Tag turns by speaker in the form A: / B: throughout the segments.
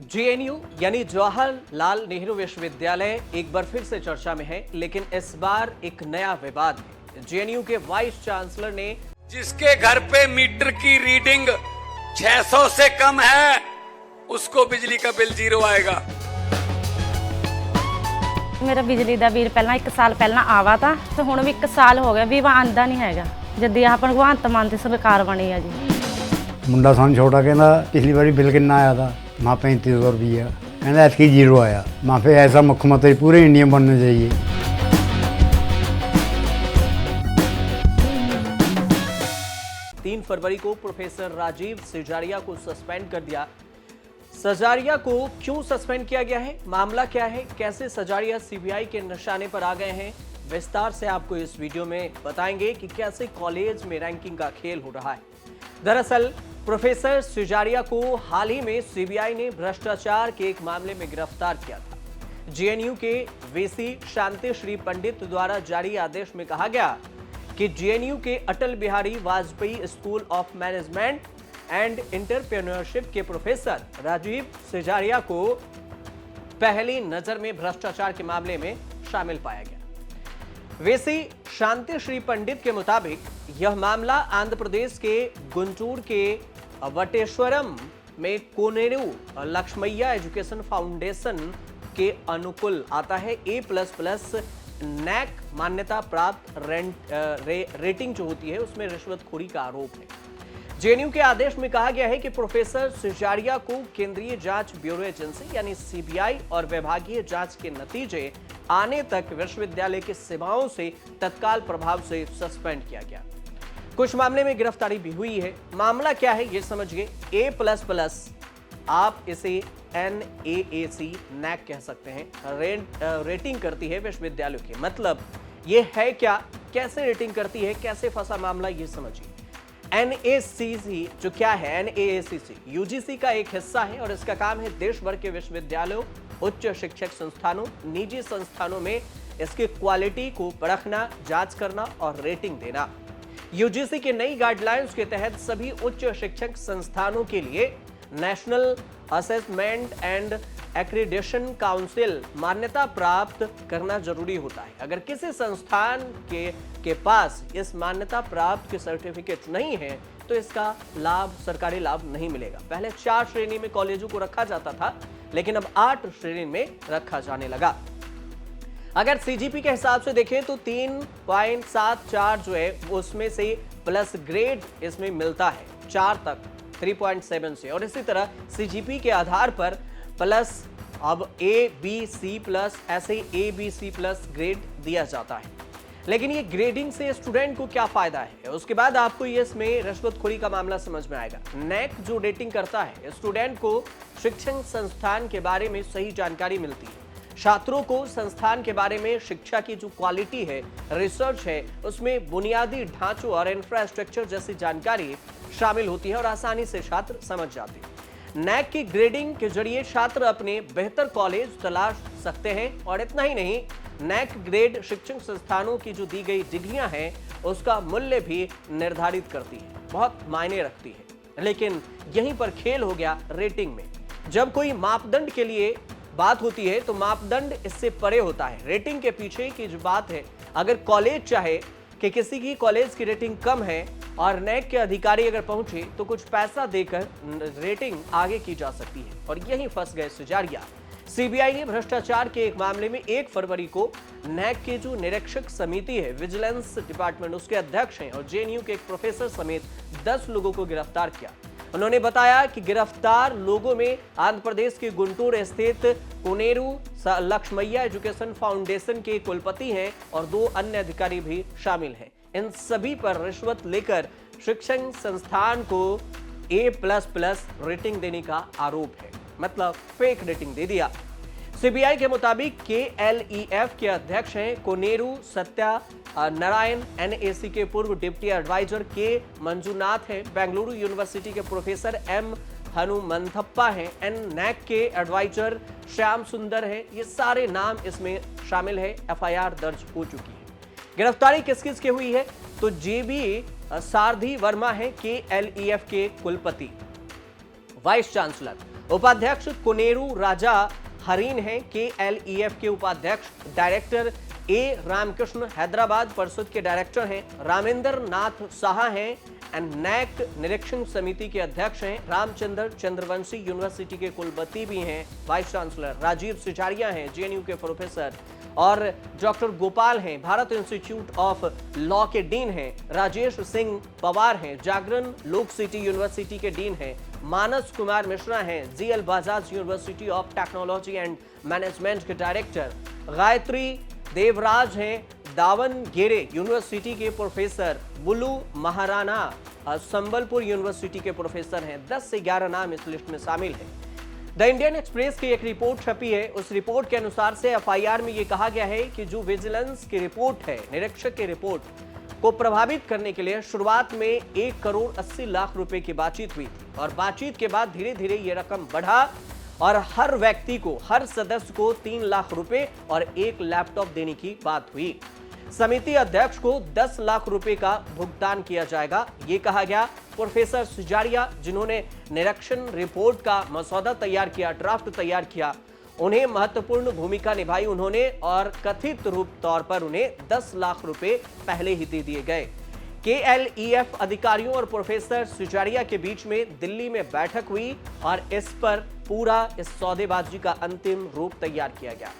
A: JNU यानी जवाहरलाल नेहरू विश्वविद्यालय एक बार फिर से चर्चा में है, लेकिन इस बार एक नया विवाद है। जेएनयू के वाइस चांसलर ने
B: जिसके घर पे मीटर की रीडिंग 600 से कम है उसको बिजली का बिल 0 आएगा।
C: मेरा बिजली ਦਾ ਬਿੱਲ ਪਹਿਲਾਂ 1 ਸਾਲ ਪਹਿਲਾਂ ਆਵਾ ਤਾਂ ਤੇ ਹੁਣ ਵੀ 1 ਸਾਲ ਹੋ ਗਿਆ ਵੀ ਵਾ ਆਂਦਾ ਨਹੀਂ ਹੈਗਾ ਜਦ ਆਹ ਭਗਵੰਤ ਮਾਨ ਦੀ ਸਰਕਾਰ ਬਣੀ ਆ ਜੀ।
D: ਮੁੰਡਾ ਸਾਨੂੰ ਛੋਟਾ ਕਹਿੰਦਾ ਪਿਛਲੀ ਵਾਰੀ ਬਿੱਲ ਕਿੰਨਾ ਆਇਆ था माँ 3500 रुपया कहना ऐसी 0 आया। माँ पे ऐसा मुख्यमंत्री पूरे इंडिया में बनना चाहिए।
A: 3 फरवरी को प्रोफेसर राजीव सजारिया को सस्पेंड कर दिया। सजारिया को क्यों सस्पेंड किया गया है, मामला क्या है, कैसे सजारिया सीबीआई के निशाने पर आ गए हैं, विस्तार से आपको इस वीडियो में बताएंगे कि कैसे कॉलेज में रैंकिंग का खेल हो रहा है। दरअसल प्रोफेसर सजारिया को हाल ही में सीबीआई ने भ्रष्टाचार के एक मामले में गिरफ्तार किया था। जेएनयू के वीसी शांति श्री पंडित द्वारा जारी आदेश में कहा गया कि जेएनयू के Atal Bihari Vajpayee school of management and entrepreneurship के प्रोफेसर राजीव सजारिया को पहली नजर में भ्रष्टाचार के मामले में शामिल पाया गया। वीसी शांति श्री पंडित के मुताबिक यह मामला आंध्र प्रदेश के गुंटूर के वटेश्वरम में कोनेरू लक्ष्मैया एजुकेशन फाउंडेशन के अनुकूल आता है। A++ नैक मान्यता प्राप्त रेटिंग जो होती है उसमें रिश्वतखोरी का आरोप है। जेएनयू के आदेश में कहा गया है कि प्रोफेसर सजारिया को केंद्रीय जांच ब्यूरो एजेंसी यानी सीबीआई और विभागीय जांच के नतीजे आने तक विश्वविद्यालय की सेवाओं से तत्काल प्रभाव से सस्पेंड किया गया। कुछ मामले में गिरफ्तारी भी हुई है। मामला क्या है ये समझिए। A++ आप इसे NAAC नैक कह सकते हैं, रेटिंग करती है विश्वविद्यालयों की। मतलब ये है क्या, कैसे रेटिंग करती है, कैसे फंसा मामला ये समझिए। NACC जो क्या है, NAACC यूजीसी का एक हिस्सा है और इसका काम है देश भर के विश्वविद्यालयों, उच्च शिक्षक संस्थानों, निजी संस्थानों में इसकी क्वालिटी को परखना, जांच करना और रेटिंग देना। यूजीसी की नई गाइडलाइंस के तहत सभी उच्च शिक्षक संस्थानों के लिए national assessment and accreditation council मान्यता प्राप्त करना जरूरी होता है। अगर किसी संस्थान के पास इस मान्यता प्राप्त के सर्टिफिकेट नहीं है तो इसका लाभ, सरकारी लाभ नहीं मिलेगा। पहले 4 श्रेणी में कॉलेजों को रखा जाता था, लेकिन अब 8 श्रेणी में रखा जाने लगा। अगर सीजीपी के हिसाब से देखें तो 3.74 जो है उसमें से प्लस ग्रेड इसमें मिलता है 4 तक 3.7 से, और इसी तरह सीजीपी के आधार पर प्लस अब ABC+ ऐसे ABC+ ग्रेड दिया जाता है। लेकिन ये ग्रेडिंग से स्टूडेंट को क्या फायदा है, उसके बाद आपको ये इसमें रिश्वतखोरी का मामला समझ में आएगा। नैक जो रेटिंग करता है, स्टूडेंट को शिक्षण संस्थान के बारे में सही जानकारी मिलती है, छात्रों को संस्थान के बारे में शिक्षा की जो क्वालिटी है, रिसर्च है, उसमें बुनियादी ढांचों और इंफ्रास्ट्रक्चर जैसी जानकारी शामिल होती है और आसानी से छात्र समझ जाते हैं। नैक की ग्रेडिंग के जरिए छात्र अपने बेहतर कॉलेज तलाश सकते हैं और इतना ही नहीं, नैक ग्रेड शिक्षण संस्थानों की जो दी गई डिग्रियां हैं उसका मूल्य भी निर्धारित करती है, बहुत मायने रखती है। लेकिन यहीं पर खेल हो गया रेटिंग में। जब कोई मापदंड के लिए बात होती है तो मापदंड इससे परे होता है। रेटिंग के पीछे की जो बात है, अगर कॉलेज चाहे कि किसी की कॉलेज की रेटिंग कम है और नैक के अधिकारी अगर पहुंचे तो कुछ पैसा देकर रेटिंग आगे की जा सकती है, और यहीं फंस गए सजारिया। सीबीआई ने भ्रष्टाचार के एक मामले में 1 फरवरी को नैक के जो निरीक्षक समिति है, विजिलेंस डिपार्टमेंट, उसके अध्यक्ष हैं और जेएनयू के एक प्रोफेसर समेत 10 लोगों को गिरफ्तार किया। उन्होंने बताया कि गिरफ्तार लोगों में आंध्र प्रदेश के गुंटूर स्थित कोनेरू लक्ष्मैया एजुकेशन फाउंडेशन के कुलपति हैं और 2 अन्य अधिकारी भी शामिल हैं। इन सभी पर रिश्वत लेकर शिक्षण संस्थान को A++ रेटिंग देने का आरोप है, मतलब फेक रेटिंग दे दिया। सीबीआई के मुताबिक KLEF के अध्यक्ष हैं कोनेरू सत्या नारायण, NAC के पूर्व डिप्टी एडवाइजर के मंजुनाथ हैं, बेंगलुरु यूनिवर्सिटी के प्रोफेसर M हनुमंथप्पा हैं, नैक के एडवाइजर श्याम सुंदर हैं। ये सारे नाम इसमें शामिल है। FIR दर्ज हो चुकी है। गिरफ्तारी किस किस की हुई है तो JB सारथी वर्मा है KLEF के कुलपति, वाइस चांसलर, उपाध्यक्ष कोनेरू राजा हरीन हैं। KLEF के उपाध्यक्ष डायरेक्टर A रामकृष्ण हैदराबाद परिषद के डायरेक्टर हैं। रामेंद्र नाथ साहा हैं। NAC निरीक्षण समिति के अध्यक्ष हैं। रामचंद्र चंद्रवंशी यूनिवर्सिटी के कुलपति भी हैं। वाइस चांसलर राजीव सिजारिया हैं, JNU के प्रोफेसर। और डॉक्टर गोपाल हैं, भारत इंस्टीट्यूट ऑफ लॉ के डीन हैं। राजेश सिंह पवार हैं, जागरण लोक सिटी यूनिवर्सिटी के डीन हैं। मानस कुमार मिश्रा हैं, GL Bajaj university of technology and management के डायरेक्टर। गायत्री देवराज हैं, दावनगेरे यूनिवर्सिटी के प्रोफेसर। बुलू महाराणा संबलपुर यूनिवर्सिटी के प्रोफेसर हैं। 10 से 11 नाम इस लिस्ट में शामिल हैं। द इंडियन एक्सप्रेस की एक रिपोर्ट छपी है। उस रिपोर्ट के अनुसार से FIR में यह कहा गया है कि जो विजिलेंस की रिपोर्ट है, निरीक्षक की रिपोर्ट को प्रभावित करने के लिए शुरुआत में 1 करोड़ 80 लाख रुपए की बातचीत हुई थी और बातचीत के बाद धीरे धीरे यह रकम बढ़ा और हर व्यक्ति को, हर सदस्य को 3 लाख रुपए और 1 लैपटॉप देने की बात हुई। समिति अध्यक्ष को 10 लाख रुपए का भुगतान किया जाएगा, ये कहा गया। प्रोफेसर सिजारिया, जिन्होंने निरीक्षण रिपोर्ट का मसौदा तैयार किया, ड्राफ्ट तैयार किया, उन्हें महत्वपूर्ण भूमिका निभाई उन्होंने और कथित रूप तौर पर उन्हें 10 लाख रुपए पहले ही दे दिए गए। KLEF अधिकारियों और प्रोफेसर सिजारिया के बीच में दिल्ली में बैठक हुई और इस पर पूरा इस सौदेबाजी का अंतिम रूप तैयार किया गया।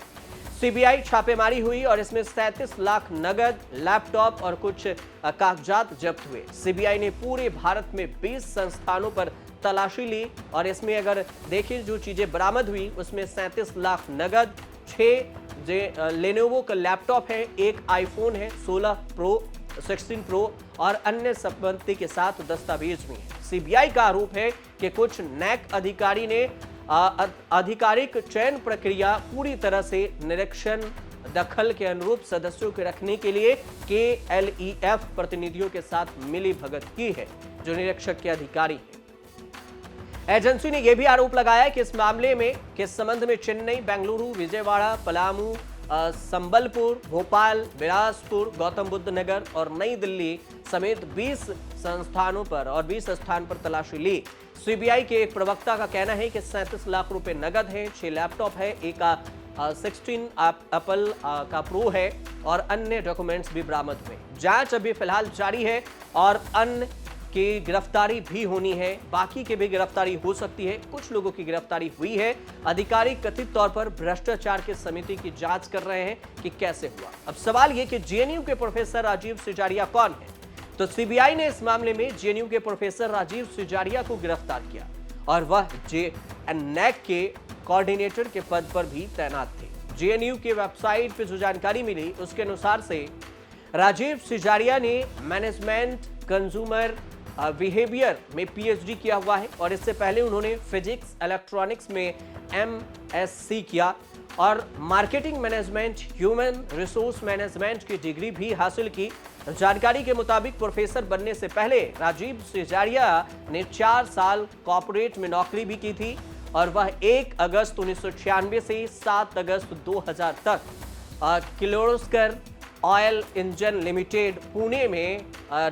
A: CBI छापेमारी हुई और इसमें 37 लाख नगद, लैपटॉप और कुछ कागजात जब्त हुए। CBI ने पूरे भारत में 20 संस्थानों पर तलाशी ली और इसमें अगर देखें जो चीजें बरामद हुई उसमें 37 लाख नगद, 6 लेनोवो का लैपटॉप है, 1 आईफोन है 16 प्रो, 16 प्रो और अन्य संपत्ति के साथ दस्तावेज भी हैं। CBI का आरोप है कि कुछ NAC अधिकारी ने आधिकारिक चयन प्रक्रिया पूरी तरह से निरीक्षण दखल के अनुरूप सदस्यों के रखने के लिए KLEF प्रतिनिधियों के साथ मिली भगत की है, जो निरीक्षक के अधिकारी हैं। एजेंसी ने यह भी आरोप लगाया कि इस मामले में के संबंध में चेन्नई, बेंगलुरु, विजयवाड़ा, पलामू, संबलपुर, भोपाल, बिलासपुर, गौतम बुद्ध नगर और नई दिल्ली समेत 20 संस्थानों पर और 20 स्थान पर तलाशी ली। CBI के एक प्रवक्ता का कहना है कि 37 लाख रुपए नगद है, 6 लैपटॉप है, एक 16 एप्पल का प्रो है और अन्य डॉक्यूमेंट्स भी बरामद हुए। जांच अभी फिलहाल जारी है और अन्य की गिरफ्तारी भी होनी है, बाकी की भी गिरफ्तारी हो सकती है। कुछ लोगों की गिरफ्तारी हुई है। अधिकारी कथित तौर पर भ्रष्टाचार की समिति की जांच कर रहे हैं कि कैसे हुआ। अब सवाल यह कि JNU के प्रोफेसर राजीव सिजारिया कौन है? तो CBI ने इस मामले में JNU के प्रोफेसर राजीव सिजारिया को गिरफ्तार किया और वह NAC के कोऑर्डिनेटर के पद पर भी तैनात थे। JNU के वेबसाइट पर जो जानकारी मिली उसके अनुसार से राजीव सिजारिया ने मैनेजमेंट कंज्यूमर बिहेवियर में PhD किया हुआ है और इससे पहले उन्होंने फिजिक्स इलेक्ट्रॉनिक्स में MSc किया और marketing management, human resource management की डिग्री भी हासिल की। जानकारी के मुताबिक प्रोफेसर बनने से पहले राजीव सिजारिया ने 4 साल कॉर्पोरेट में नौकरी भी की थी और वह 1 अगस्त 1996 से 7 अगस्त 2000 तक Kirloskar oil engine limited Pune में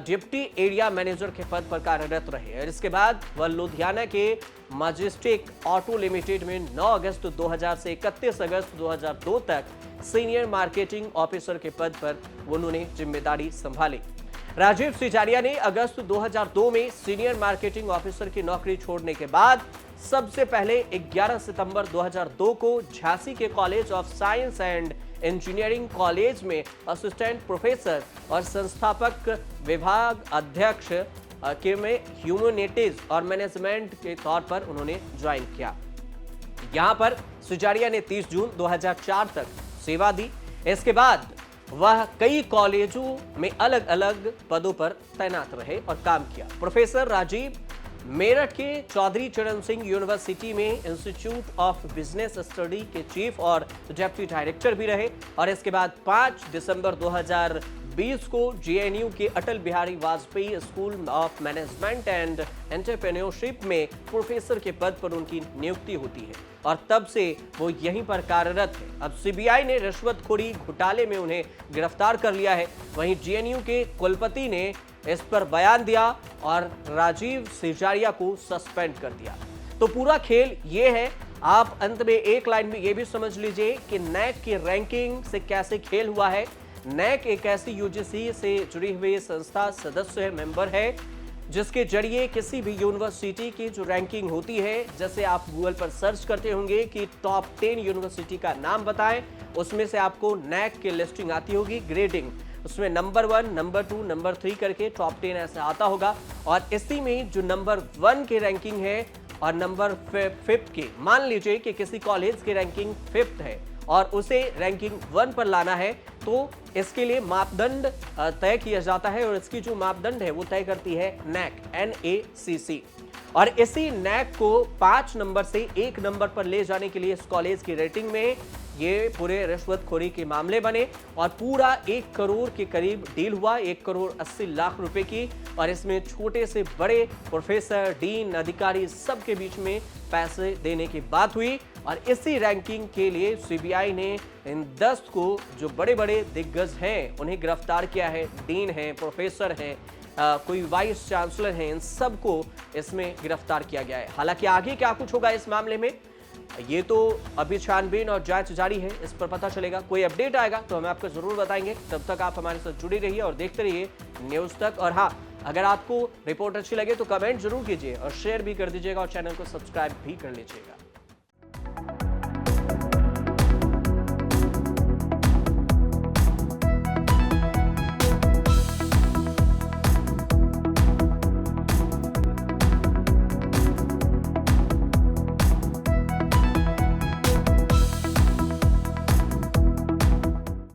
A: डिप्टी एरिया मैनेजर के पद पर कार्यरत रहे और इसके बाद वह लुधियाना के मजेस्टिक ऑटो लिमिटेड में 9 अगस्त 2000 से 31 अगस्त 2002 तक सीनियर मार्केटिंग ऑफिसर के पद पर उन्होंने जिम्मेदारी संभाली। राजीव सिजारिया ने अगस्त 2002 में सीनियर मार्केटिंग ऑफिसर की नौकरी छोड़ने के बाद सबसे पहले 11 सितंबर 2002 को झांसी के college of science and engineering college में असिस्टेंट प्रोफेसर और संस्थापक विभाग अध्यक्ष के में ह्यूमैनिटीज और मैनेजमेंट के तौर पर उन्होंने ज्वाइन किया। यहां पर सिजारिया ने 30 जून 2004 तक सेवा दी। इसके बाद वह कई कॉलेजों में अलग अलग पदों पर तैनात रहे और काम किया। प्रोफेसर राजीव मेरठ के चौधरी चरण सिंह यूनिवर्सिटी में इंस्टीट्यूट ऑफ बिजनेस स्टडी के चीफ और डेप्यूटी डायरेक्टर भी रहे और इसके बाद 5 दिसंबर 2020 को JNU के Atal Bihari Vajpayee school of management and entrepreneurship में प्रोफेसर के पद पर उनकी नियुक्ति होती है और तब से वो यहीं पर कार्यरत है। अब CBI ने रिश्वतखोरी घोटाले में उन्हें गिरफ्तार कर लिया है। वहीं JNU के कुलपति ने इस पर बयान दिया और राजीव सिजारिया को सस्पेंड कर दिया। तो पूरा खेल ये है। आप अंत में एक लाइन में ये भी समझ लीजिए कि नैक की रैंकिंग से कैसे खेल हुआ है। नैक एक ऐसी यूजीसी से जुड़ी हुई संस्था, सदस्य है, मेंबर है, जिसके जरिए किसी भी यूनिवर्सिटी की जो रैंकिंग होती है, जैसे आप गूगल पर सर्च करते होंगे कि टॉप 10 यूनिवर्सिटी का नाम बताएं, उसमें से आपको नैक की लिस्टिंग आती होगी, ग्रेडिंग, उसमें नंबर 1, नंबर 2, नंबर 3 करके टॉप 10 ऐसे आता होगा। और इसी में जो नंबर 1 की रैंकिंग है और नंबर 5 की, मान लीजिए कि किसी कॉलेज की रैंकिंग 5th है और उसे रैंकिंग 1 पर लाना है, तो इसके लिए मापदंड तय किया जाता है और इसकी जो मापदंड है वो तय करती है नैक, NACC। और इसी नैक को 5 नंबर से 1 नंबर पर ले जाने के लिए इस कॉलेज की रेटिंग में ये पूरे रिश्वतखोरी के मामले बने और पूरा 1 करोड़ के करीब डील हुआ, 1 करोड़ 80 लाख रुपए की। और इसमें छोटे से बड़े प्रोफेसर, डीन, अधिकारी सबके बीच में पैसे देने की बात हुई। और इसी रैंकिंग के लिए सीबीआई ने इन 10 को, जो बड़े बड़े दिग्गज हैं, उन्हें गिरफ्तार किया है। डीन हैं, प्रोफेसर हैं, कोई वाइस चांसलर हैं, इन सबको इसमें गिरफ्तार किया गया है। हालांकि आगे क्या कुछ होगा इस मामले में, ये तो अभी छानबीन और जांच जारी है, इस पर पता चलेगा। कोई अपडेट आएगा तो हम आपको जरूर बताएंगे। तब तक आप हमारे साथ जुड़े रहिए और देखते रहिए न्यूज़ तक। और हाँ, अगर आपको रिपोर्ट अच्छी लगे तो कमेंट जरूर कीजिए और शेयर भी कर दीजिएगा और चैनल को सब्सक्राइब भी कर लीजिएगा।